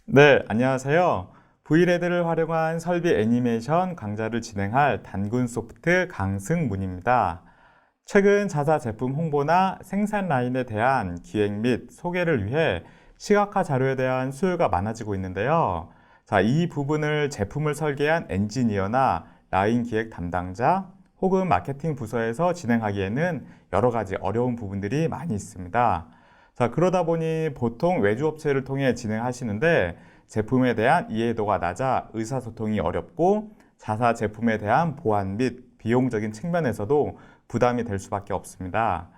네, 안녕하세요. V레드를 활용한 설비 애니메이션 강좌를 진행할 단군소프트 강승문입니다. 최근 자사 제품 홍보나 생산 라인에 대한 기획 및 소개를 위해 시각화 자료에 대한 수요가 많아지고 있는데요. 자, 이 부분을 제품을 설계한 엔지니어나 라인 기획 담당자 혹은 마케팅 부서에서 진행하기에는 여러 가지 어려운 부분들이 많이 있습니다. 자, 그러다 보니 보통 외주 업체를 통해 진행하시는데 제품에 대한 이해도가 낮아 의사소통이 어렵고 자사 제품에 대한 보안 및 비용적인 측면에서도 부담이 될 수밖에 없습니다.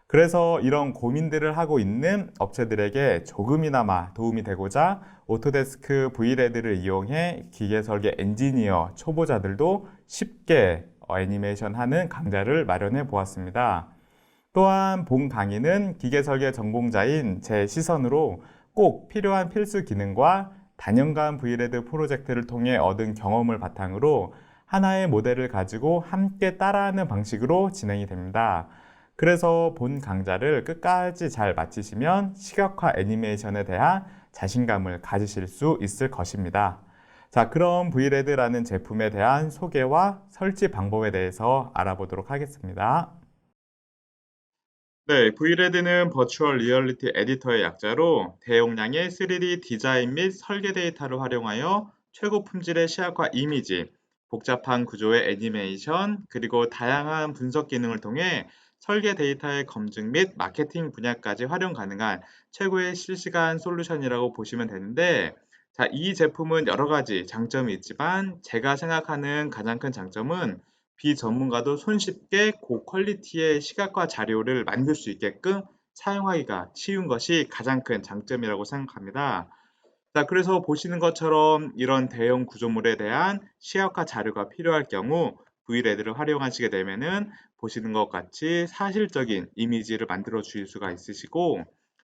그래서 이런 고민들을 하고 있는 업체들에게 조금이나마 도움이 되고자 오토데스크 V레드를 이용해 기계 설계 엔지니어 초보자들도 쉽게 애니메이션 하는 강좌를 마련해 보았습니다. 또한 본 강의는 기계설계 전공자인 제 시선으로 꼭 필요한 필수 기능과 단연간 V레드 프로젝트를 통해 얻은 경험을 바탕으로 하나의 모델을 가지고 함께 따라하는 방식으로 진행이 됩니다. 그래서 본 강좌를 끝까지 잘 마치시면 시각화 애니메이션에 대한 자신감을 가지실 수 있을 것입니다. 자, 그럼 V레드라는 제품에 대한 소개와 설치 방법에 대해서 알아보도록 하겠습니다. 네, V레드는 버추얼 리얼리티 에디터의 약자로 대용량의 3D 디자인 및 설계 데이터를 활용하여 최고 품질의 시각화 이미지, 복잡한 구조의 애니메이션, 그리고 다양한 분석 기능을 통해 설계 데이터의 검증 및 마케팅 분야까지 활용 가능한 최고의 실시간 솔루션이라고 보시면 되는데, 자, 이 제품은 여러 가지 장점이 있지만 제가 생각하는 가장 큰 장점은 비전문가도 손쉽게 고퀄리티의 시각화 자료를 만들 수 있게끔 사용하기가 쉬운 것이 가장 큰 장점이라고 생각합니다. 자, 그래서 보시는 것처럼 이런 대형 구조물에 대한 시각화 자료가 필요할 경우 V레드를 활용하시게 되면은 보시는 것 같이 사실적인 이미지를 만들어 주실 수가 있으시고,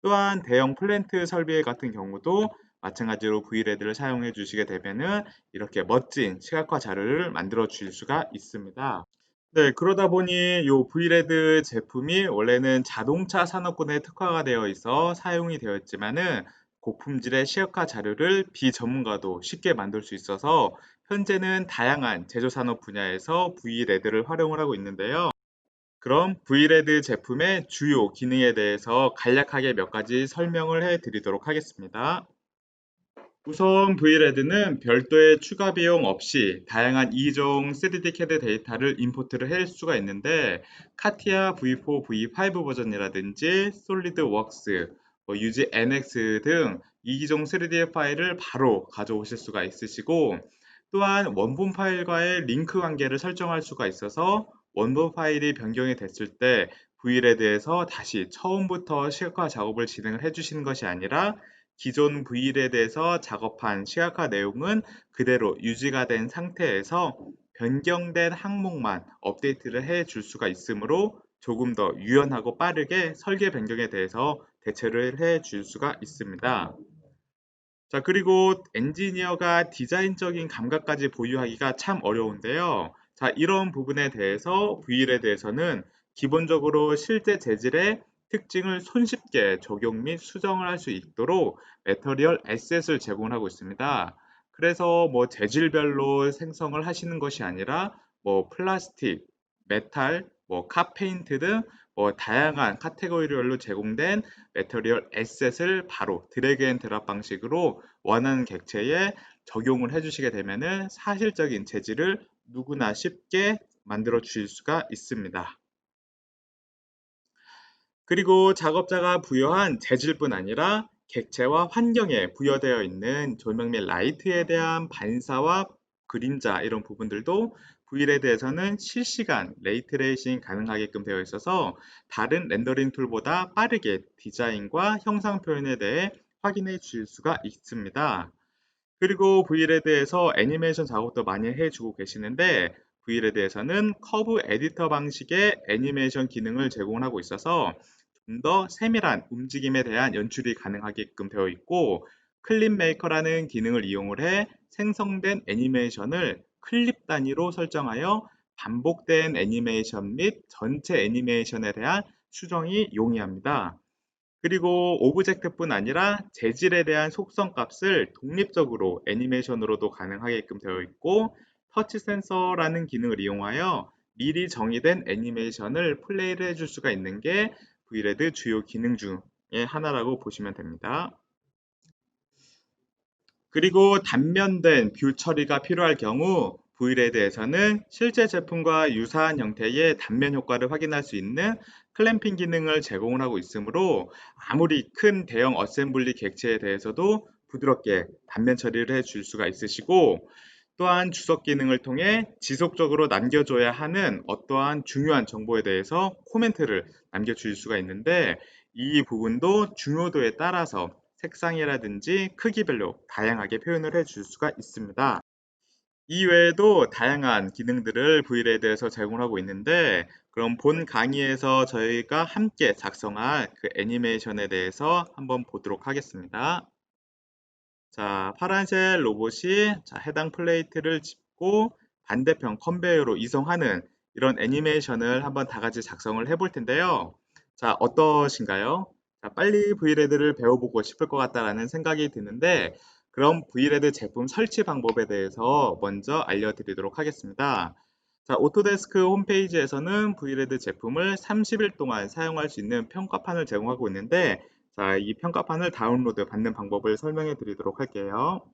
또한 대형 플랜트 설비 같은 경우도 마찬가지로 V레드를 사용해 주시게 되면은 이렇게 멋진 시각화 자료를 만들어 주실 수가 있습니다. 네, 그러다 보니 요 V레드 제품이 원래는 자동차 산업군에 특화가 되어 있어 사용이 되었지만은 고품질의 시각화 자료를 비전문가도 쉽게 만들 수 있어서 현재는 다양한 제조산업 분야에서 V레드를 활용을 하고 있는데요. 그럼 V레드 제품의 주요 기능에 대해서 간략하게 몇 가지 설명을 해 드리도록 하겠습니다. 우선 V레드는 별도의 추가 비용 없이 다양한 2종 3D CAD 데이터를 임포트를 할 수가 있는데 카티아 V4, V5 버전이라든지 솔리드웍스, UG NX 등 2종 3D 파일을 바로 가져오실 수가 있으시고, 또한 원본 파일과의 링크 관계를 설정할 수가 있어서 원본 파일이 변경이 됐을 때 V레드에서 다시 처음부터 시각화 작업을 진행을 해주시는 것이 아니라 기존 V레드에서 작업한 시각화 내용은 그대로 유지가 된 상태에서 변경된 항목만 업데이트를 해 줄 수가 있으므로 조금 더 유연하고 빠르게 설계 변경에 대해서 대처를 해 줄 수가 있습니다. 자, 그리고 엔지니어가 디자인적인 감각까지 보유하기가 참 어려운데요. 자, 이런 부분에 대해서 V레드에서는 기본적으로 실제 재질의 특징을 손쉽게 적용 및 수정을 할 수 있도록 매터리얼 에셋을 제공을 하고 있습니다. 그래서 뭐 재질별로 생성을 하시는 것이 아니라 뭐 플라스틱, 메탈, 뭐 카페인트 등 뭐 다양한 카테고리별로 제공된 매터리얼 에셋을 바로 드래그 앤 드랍 방식으로 원하는 객체에 적용을 해주시게 되면은 사실적인 재질을 누구나 쉽게 만들어 주실 수가 있습니다. 그리고 작업자가 부여한 재질뿐 아니라 객체와 환경에 부여되어 있는 조명 및 라이트에 대한 반사와 그림자 이런 부분들도 V레드에서는 실시간 레이트레이싱 가능하게끔 되어 있어서 다른 렌더링 툴보다 빠르게 디자인과 형상 표현에 대해 확인해 주실 수가 있습니다. 그리고 V레드에서 애니메이션 작업도 많이 해주고 계시는데 V레드에서는 커브 에디터 방식의 애니메이션 기능을 제공하고 있어서 좀 더 세밀한 움직임에 대한 연출이 가능하게끔 되어 있고, 클립 메이커라는 기능을 이용을 해 생성된 애니메이션을 클립 단위로 설정하여 반복된 애니메이션 및 전체 애니메이션에 대한 수정이 용이합니다. 그리고 오브젝트뿐 아니라 재질에 대한 속성 값을 독립적으로 애니메이션으로도 가능하게끔 되어 있고 터치 센서라는 기능을 이용하여 미리 정의된 애니메이션을 플레이를 해줄 수가 있는 게 V레드 주요 기능 중에 하나라고 보시면 됩니다. 그리고 단면된 뷰 처리가 필요할 경우 V레드에서는 실제 제품과 유사한 형태의 단면 효과를 확인할 수 있는 클램핑 기능을 제공을 하고 있으므로 아무리 큰 대형 어셈블리 객체에 대해서도 부드럽게 단면 처리를 해줄 수가 있으시고 또한 주석 기능을 통해 지속적으로 남겨줘야 하는 어떠한 중요한 정보에 대해서 코멘트를 남겨줄 수가 있는데 이 부분도 중요도에 따라서 색상이라든지 크기별로 다양하게 표현을 해줄 수가 있습니다. 이외에도 다양한 기능들을 V레드에서 제공하고 있는데 그럼 본 강의에서 저희가 함께 작성할 그 애니메이션에 대해서 한번 보도록 하겠습니다. 자, 파란색 로봇이 해당 플레이트를 짚고 반대편 컨베이어로 이송하는 이런 애니메이션을 한번 다 같이 작성을 해볼 텐데요. 자, 어떠신가요? 자, 빨리 V레드를 배워보고 싶을 것 같다라는 생각이 드는데 그럼 V레드 제품 설치 방법에 대해서 먼저 알려드리도록 하겠습니다. 자, 오토데스크 홈페이지에서는 V레드 제품을 30일 동안 사용할 수 있는 평가판을 제공하고 있는데 자, 이 평가판을 다운로드 받는 방법을 설명해 드리도록 할게요.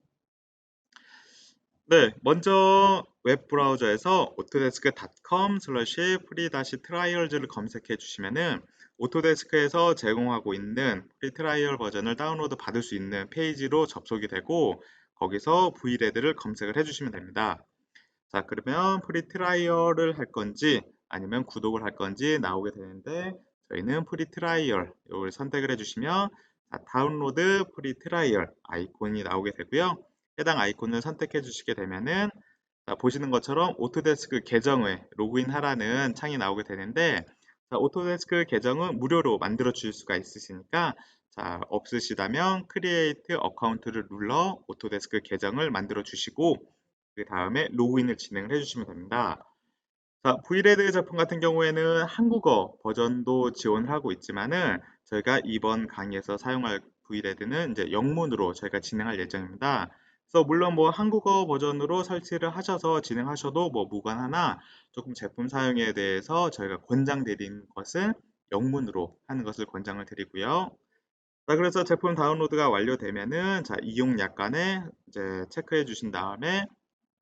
네, 먼저 웹 브라우저에서 autodesk.com/free-trials를 검색해 주시면은 오토데스크에서 제공하고 있는 프리 트라이얼 버전을 다운로드 받을 수 있는 페이지로 접속이 되고 거기서 V레드를 검색을 해 주시면 됩니다. 자, 그러면 프리 트라이얼을 할 건지 아니면 구독을 할 건지 나오게 되는데 저희는 프리 트라이얼 이걸 선택을 해주시면 자, 다운로드 프리 트라이얼 아이콘이 나오게 되고요. 해당 아이콘을 선택해 주시게 되면은 자, 보시는 것처럼 오토데스크 계정을 로그인하라는 창이 나오게 되는데 자, 오토데스크 계정은 무료로 만들어 주실 수가 있으시니까 자, 없으시다면 크리에이트 어카운트를 눌러 오토데스크 계정을 만들어 주시고 그 다음에 로그인을 진행을 해주시면 됩니다. 자, V레드 제품 같은 경우에는 한국어 버전도 지원을 하고 있지만은 저희가 이번 강의에서 사용할 V레드는 이제 영문으로 저희가 진행할 예정입니다. 그래서 물론 뭐 한국어 버전으로 설치를 하셔서 진행하셔도 뭐 무관하나 조금 제품 사용에 대해서 저희가 권장드리는 것은 영문으로 하는 것을 권장을 드리고요. 자, 그래서 제품 다운로드가 완료되면은 자, 이용 약관에 이제 체크해 주신 다음에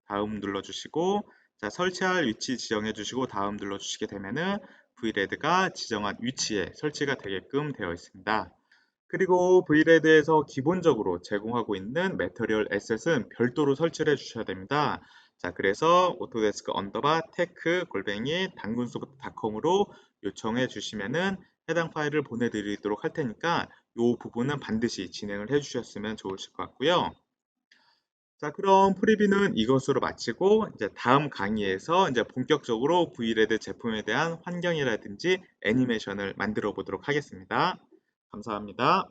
다음 눌러주시고 자, 설치할 위치 지정해 주시고 다음 눌러주시게 되면은 V레드가 지정한 위치에 설치가 되게끔 되어 있습니다. 그리고 V레드에서 기본적으로 제공하고 있는 매터리얼 에셋은 별도로 설치를 해 주셔야 됩니다. 자, 그래서 오토데스크 언더바 테크 골뱅이 당근소프트닷컴으로 요청해 주시면은 해당 파일을 보내드리도록 할 테니까 이 부분은 반드시 진행을 해 주셨으면 좋으실 것 같고요. 자, 그럼 프리뷰는 이것으로 마치고 이제 다음 강의에서 이제 본격적으로 V레드 제품에 대한 환경이라든지 애니메이션을 만들어 보도록 하겠습니다. 감사합니다.